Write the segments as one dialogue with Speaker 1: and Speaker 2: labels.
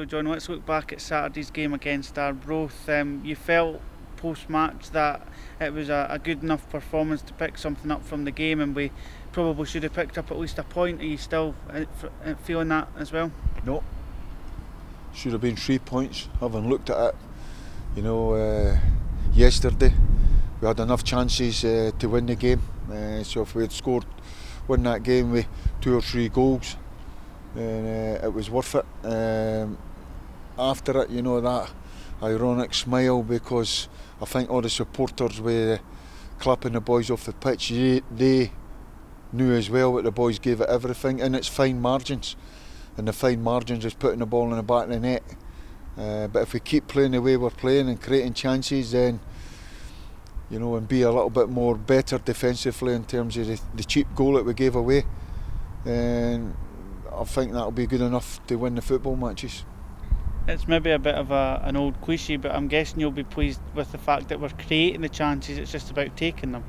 Speaker 1: So John, let's look back at Saturday's game against Arbroath. You felt post-match that it was a good enough performance to pick something up from the game, and we probably should have picked up at least a point. Are you still feeling that as well?
Speaker 2: No. Should have been 3 points, having looked at it. Yesterday we had enough chances to win the game. So if we had won that game with 2 or 3 goals, it was worth it. After it, that ironic smile, because I think all the supporters were clapping the boys off the pitch. They knew as well that the boys gave it everything, and it's fine margins. And the fine margins is putting the ball in the back of the net. But if we keep playing the way we're playing and creating chances, then and be a little bit more better defensively in terms of the cheap goal that we gave away, then I think that'll be good enough to win the football matches.
Speaker 1: It's maybe a bit of an old cliche, but I'm guessing you'll be pleased with the fact that we're creating the chances. It's just about taking them.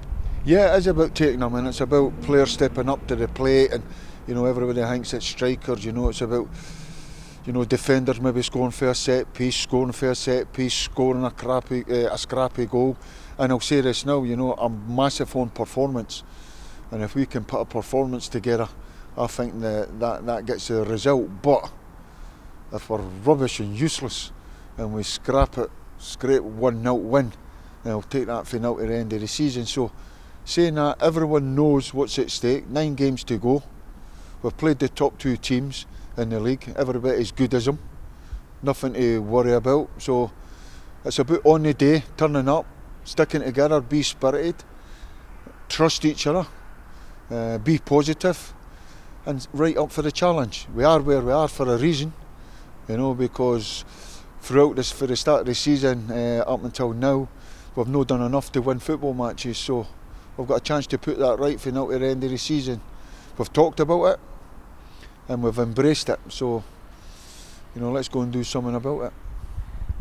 Speaker 2: Yeah, it is about taking them, and it's about players stepping up to the plate, and everybody thinks it's strikers. It's about defenders maybe scoring for a set piece, scoring a scrappy goal. And I'll say this now, I'm massive on performance, and if we can put a performance together, I think that gets the result. But if we're rubbish and useless and we scrape 1-0 win, then I'll take that for now to the end of the season. So saying that, everyone knows what's at stake. 9 games to go. We've played the top 2 teams in the league. Everybody's good as them. Nothing to worry about. So it's about on the day, turning up, sticking together, be spirited, trust each other, be positive, and right up for the challenge. We are where we are for a reason, because throughout for the start of the season up until now, we've not done enough to win football matches. So we've got a chance to put that right for now to the end of the season. We've talked about it and we've embraced it. So let's go and do something about it.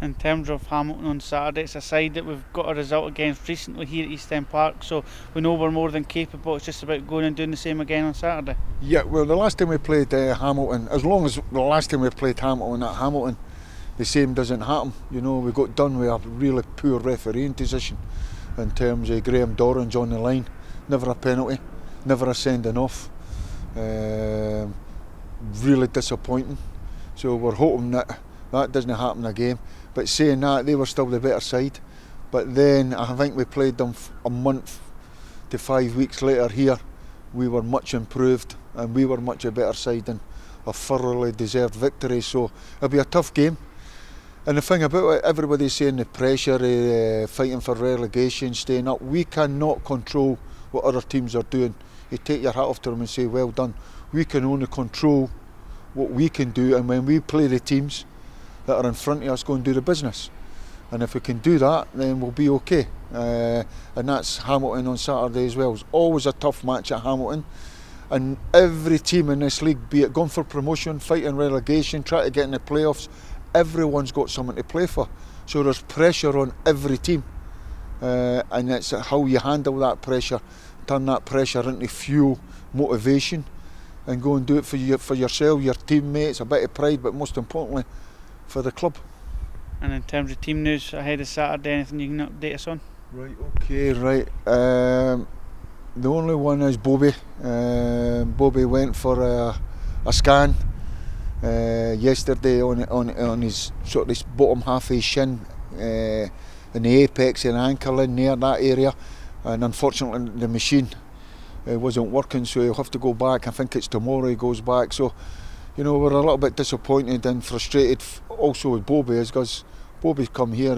Speaker 1: In terms of Hamilton on Saturday, it's a side that we've got a result against recently here at East End Park, so we know we're more than capable. It's just about going and doing the same again on Saturday.
Speaker 2: Yeah, well, the last time we played Hamilton, as long as the last time we played Hamilton at Hamilton, the same doesn't happen. We got done with a really poor refereeing decision in terms of Graham Dorrans on the line. Never a penalty, never a sending off. Really disappointing. So we're hoping that doesn't happen again. But saying that, they were still the better side. But then I think we played them a month to 5 weeks later here. We were much improved and we were much a better side and a thoroughly deserved victory. So it'll be a tough game. And the thing about it, everybody's saying the pressure, fighting for relegation, staying up. We cannot control what other teams are doing. You take your hat off to them and say, well done. We can only control what we can do, and when we play the teams that are in front of us, go and do the business. And if we can do that, then we'll be okay. And that's Hamilton on Saturday as well. It's always a tough match at Hamilton. And every team in this league, be it going for promotion, fighting relegation, trying to get in the playoffs, everyone's got something to play for. So there's pressure on every team. And it's how you handle that pressure, turn that pressure into fuel, motivation, and go and do it for yourself, your teammates, a bit of pride, but most importantly, for the club.
Speaker 1: And in terms of team news ahead of Saturday, anything you can update us on?
Speaker 2: Right, okay, right. The only one is Bobby. Bobby went for a scan yesterday on his sort of bottom half of his shin, in the apex and ankle in there, that area. And unfortunately the machine wasn't working, so he'll have to go back. I think it's tomorrow he goes back. So we're a little bit disappointed and frustrated also with Bobby, because Bobby's come here,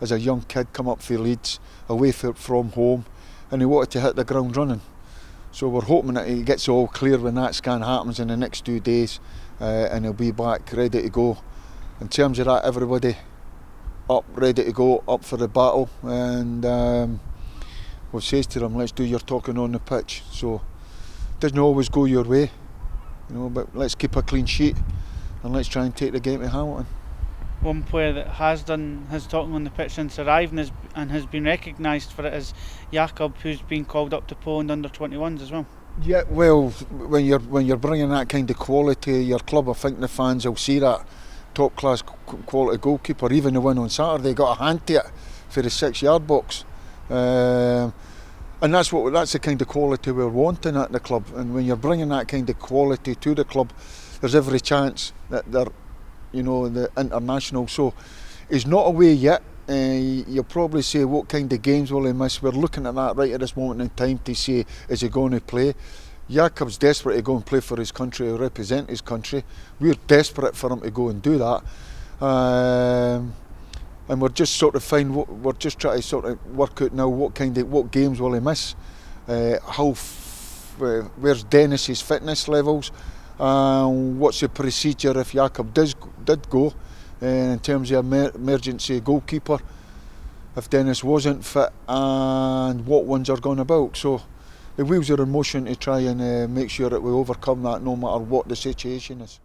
Speaker 2: as a young kid, come up for Leeds, away from home, and he wanted to hit the ground running. So we're hoping that he gets all clear when that scan happens in the next 2 days, and he'll be back ready to go. In terms of that, everybody up, ready to go, up for the battle, and we'll say to them, let's do your talking on the pitch. So it doesn't always go your way, but let's keep a clean sheet and let's try and take the game to Hamilton.
Speaker 1: One player that has done his talking on the pitch since arriving and has been recognised for it is Jakub, who's been called up to Poland under 21s as well.
Speaker 2: Yeah, well, when you're bringing that kind of quality to your club, I think the fans will see that, top class quality goalkeeper. Even the one on Saturday got a hand to it for the 6-yard box. And that's the kind of quality we're wanting at the club. And when you're bringing that kind of quality to the club, there's every chance that they're, the international. So he's not away yet. You'll probably say, what kind of games will he miss? We're looking at that right at this moment in time to see, is he going to play? Jakob's desperate to go and play for his country, or represent his country. We're desperate for him to go and do that. And we're just sort of we're just trying to sort of work out now what games will he miss, where's Dennis's fitness levels, what's the procedure if Jakob did go, in terms of emergency goalkeeper, if Dennis wasn't fit, and what ones are going about. So the wheels are in motion to try and make sure that we overcome that no matter what the situation is.